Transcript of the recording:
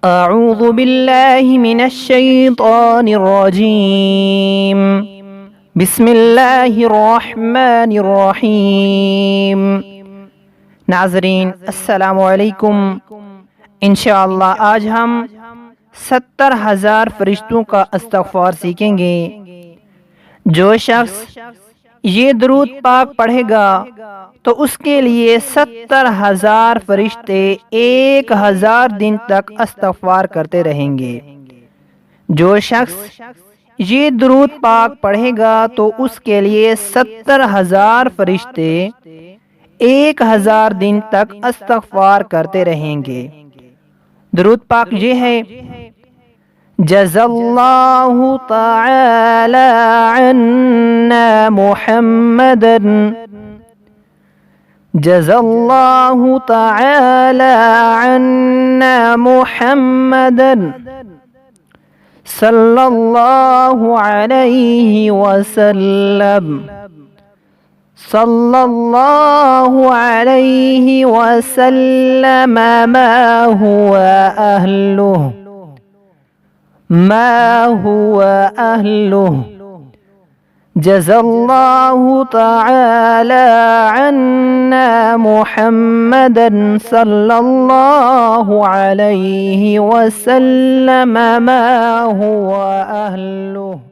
اعوذ باللہ من الشیطان الرجیم بسم اللہ الرحمن الرحیم۔ ناظرین السلام علیکم۔ انشاءاللہ آج ہم 70,000 فرشتوں کا استغفار سیکھیں گے۔ جو شخص یہ درود پاک پڑھے گا تو اس کے لیے 70,000 فرشتے 1,000 دن تک استغفار کرتے رہیں گے۔ جو شخص یہ درود پاک پڑھے گا تو اس کے لیے 70,000 فرشتے 1,000 دن تک استغفار کرتے رہیں گے۔ درود پاک یہ ہے: جزا اللہ تعالی عنا محمدا، جزا اللہ تعالی عنا محمدا صلی اللہ علیہ وسلم، صلی اللہ علیہ وسلم ما هو أهله، ما هو أهله، جزا الله تعالى عنا محمدا صلى الله عليه وسلم ما هو أهله۔